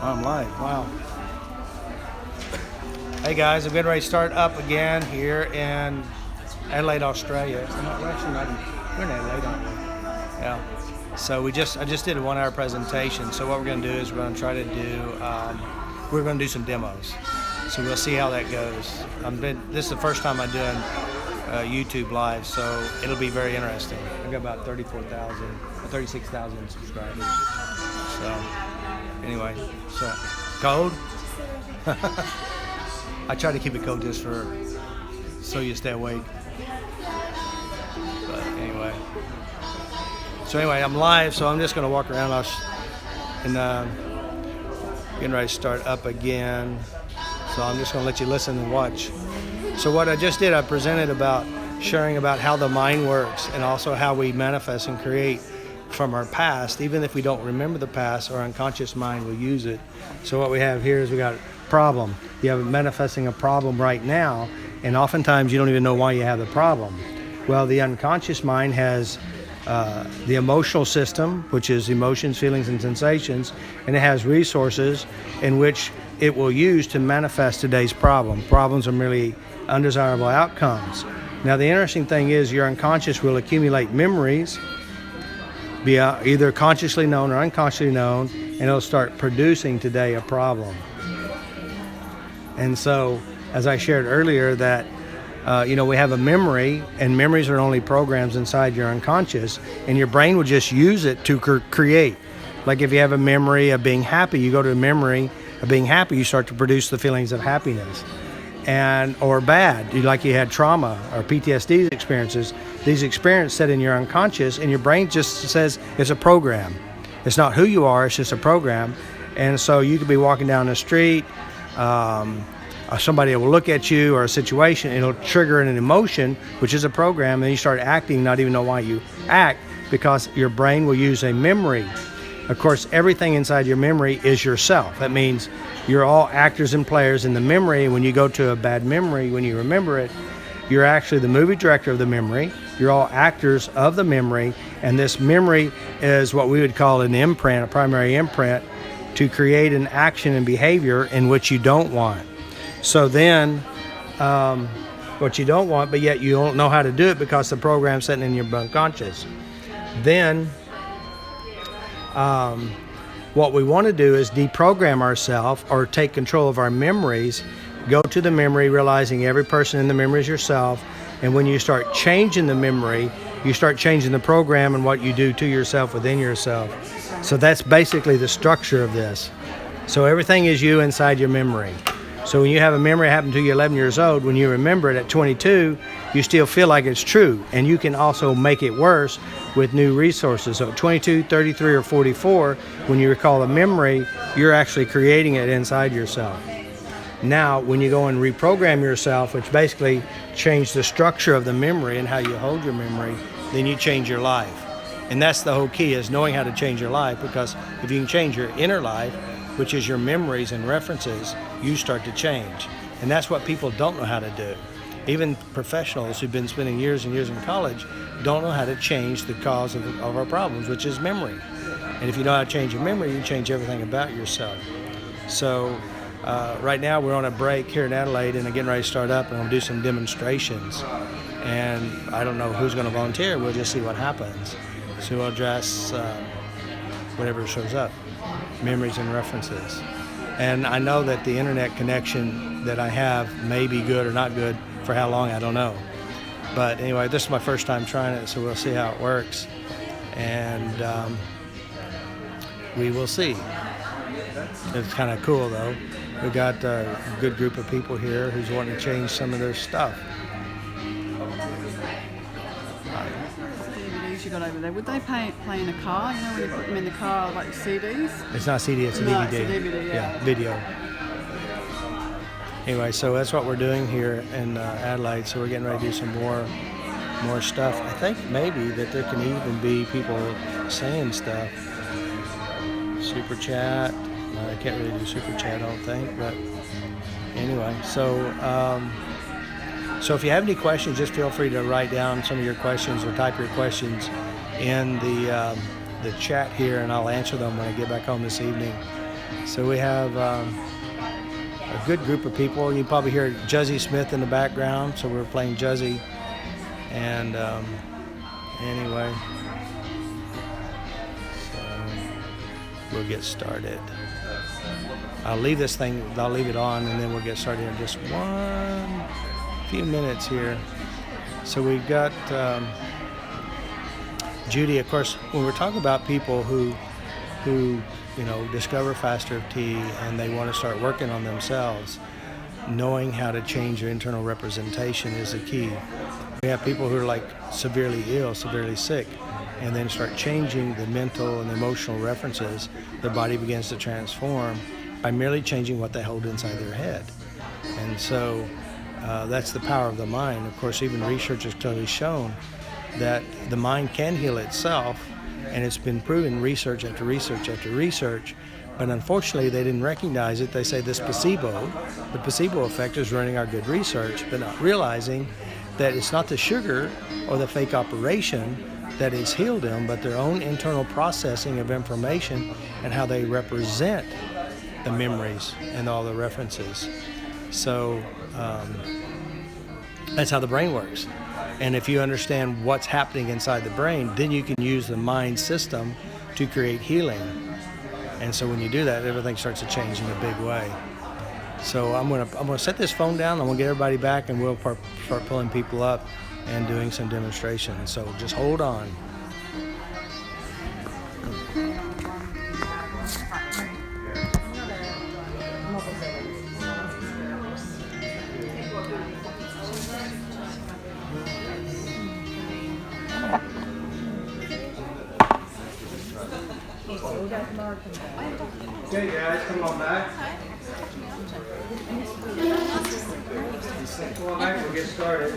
I'm live. Wow. Hey guys, I'm getting ready to start up again here in Adelaide, Australia. We're in Adelaide, aren't we? Yeah. So I just did a 1 hour presentation. So what we're going to do is we're going to try to do some demos. So we'll see how that goes. This is the first time I'm doing YouTube live, so it'll be very interesting. I've got about 36,000 subscribers. So anyway, so code. I try to keep it cold just so you stay awake. But anyway, I'm live, so I'm just going to walk around and getting ready to start up again. So I'm just going to let you listen and watch. So what I just did, I presented about sharing about how the mind works and also how we manifest and create from our past. Even if we don't remember the past, our unconscious mind will use it. So what we have here is we got problem. You have manifesting a problem right now, and oftentimes you don't even know why you have the problem. Well, the unconscious mind has the emotional system, which is emotions, feelings, and sensations, and it has resources in which it will use to manifest today's problem. Problems are merely undesirable outcomes. Now, the interesting thing is your unconscious will accumulate memories, be either consciously known or unconsciously known, and it'll start producing today a problem. And so, as I shared earlier, that we have a memory, and memories are only programs inside your unconscious, and your brain will just use it to create. Like if you have a memory of being happy, you go to a memory of being happy, you start to produce the feelings of happiness. Or bad, like you had trauma or PTSD experiences. These experiences set in your unconscious, and your brain just says it's a program. It's not who you are, it's just a program. And so you could be walking down the street, somebody will look at you or a situation, it'll trigger an emotion, which is a program, and you start acting, not even know why you act, because your brain will use a memory. Of course, everything inside your memory is yourself. That means you're all actors and players in the memory. When you go to a bad memory, when you remember it, you're actually the movie director of the memory. You're all actors of the memory, and this memory is what we would call an imprint, a primary imprint, to create an action and behavior in which you don't want. So then, what you don't want, but yet you don't know how to do it because the program's sitting in your unconscious. Then, what we want to do is deprogram ourselves or take control of our memories, go to the memory realizing every person in the memory is yourself, and when you start changing the memory, you start changing the program and what you do to yourself within yourself. So that's basically the structure of this. So everything is you inside your memory. So when you have a memory happen to you 11 years old, when you remember it at 22, you still feel like it's true. And you can also make it worse with new resources. So at 22, 33, or 44, when you recall a memory, you're actually creating it inside yourself. Now, when you go and reprogram yourself, which basically change the structure of the memory and how you hold your memory, then you change your life. And that's the whole key, is knowing how to change your life, because if you can change your inner life, which is your memories and references, you start to change. And that's what people don't know how to do. Even professionals who've been spending years and years in college don't know how to change the cause of our problems, which is memory. And if you know how to change your memory, you can change everything about yourself. So right now we're on a break here in Adelaide, and I'm getting ready to start up, and I'll do some demonstrations. And I don't know who's going to volunteer. We'll just see what happens. So we'll address whatever shows up, memories and references. And I know that the internet connection that I have may be good or not good. For how long, I don't know. But anyway, this is my first time trying it, so we'll see how it works. And we will see. It's kind of cool, though. We've got a good group of people here who's wanting to change some of their stuff. DVDs you got over there, would they play in a car? You know, when you put them in the car, like CDs? It's not CD, it's a DVD. It's a DVD, yeah. Video. Anyway, so that's what we're doing here in Adelaide. So we're getting ready to do some more stuff. I think maybe that there can even be people saying stuff. Super chat. I can't really do super chat, I don't think. But anyway, so if you have any questions, just feel free to write down some of your questions or type your questions in the chat here, and I'll answer them when I get back home this evening. So we have a good group of people. You probably hear Juzzy Smith in the background, so we're playing Juzzy. And anyway, so we'll get started. I'll leave it on, and then we'll get started in just few minutes here. So we've got Judy. Of course, when we're talking about people who discover FasterEFT and they want to start working on themselves, knowing how to change your internal representation is the key. We have people who are like severely ill, severely sick, and then start changing the mental and emotional references. Their body begins to transform by merely changing what they hold inside their head. And so that's the power of the mind. Of course, even research has clearly shown that the mind can heal itself, and it's been proven research after research after research. But unfortunately, they didn't recognize it. They say the placebo effect is running our good research, but not realizing that it's not the sugar or the fake operation that has healed them, but their own internal processing of information and how they represent the memories and all the references. So that's how the brain works. And if you understand what's happening inside the brain, then you can use the mind system to create healing. And so when you do that, everything starts to change in a big way. So I'm gonna set this phone down. I'm gonna get everybody back, and we'll start pulling people up and doing some demonstrations. So just hold on. Okay, guys, come on back. Come on back, we'll get started.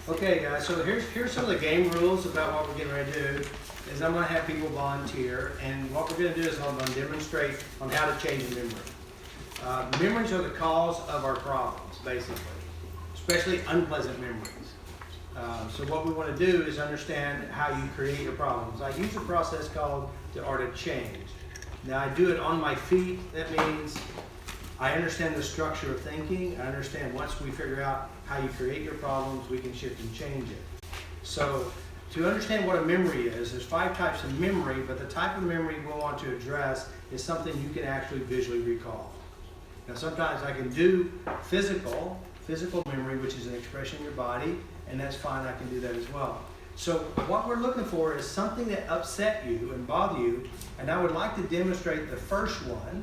Okay, guys, so here's some of the game rules about what we're getting ready to do. Is I'm going to have people volunteer, and what we're going to do is I'm going to demonstrate on how to change a memory. Memories are the cause of our problems, basically, especially unpleasant memories. So what we want to do is understand how you create your problems. I use a process called the art of change. Now I do it on my feet. That means I understand the structure of thinking. I understand once we figure out how you create your problems, we can shift and change it. So to understand what a memory is, there's 5 types of memory, but the type of memory we'll want to address is something you can actually visually recall. Now sometimes I can do physical memory, which is an expression in your body, and that's fine, I can do that as well. So what we're looking for is something that upset you and bother you, and I would like to demonstrate the first one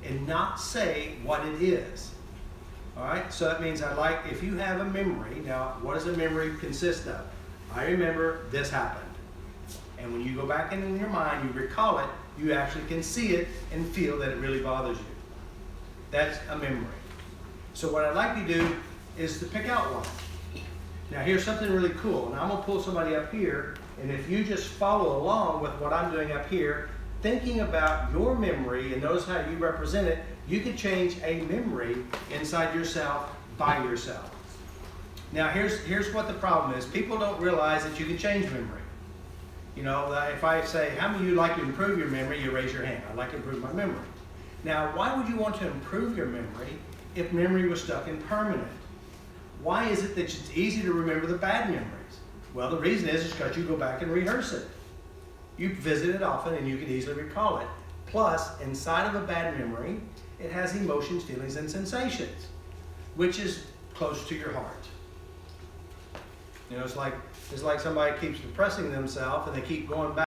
and not say what it is. All right, so that means if you have a memory, now what does a memory consist of? I remember this happened. And when you go back in your mind, you recall it, you actually can see it and feel that it really bothers you. That's a memory. So what I'd like to do is to pick out one. Now here's something really cool. Now I'm going to pull somebody up here, and if you just follow along with what I'm doing up here, thinking about your memory and notice how you represent it, you can change a memory inside yourself by yourself. Now here's what the problem is. People don't realize that you can change memory. If I say, how many of you like to improve your memory, you raise your hand. I'd like to improve my memory. Now, why would you want to improve your memory if memory was stuck in permanent? Why is it that it's easy to remember the bad memories? Well, the reason is because you go back and rehearse it. You visit it often and you can easily recall it. Plus, inside of a bad memory, it has emotions, feelings, and sensations, which is close to your heart. It's like somebody keeps depressing themselves and they keep going back.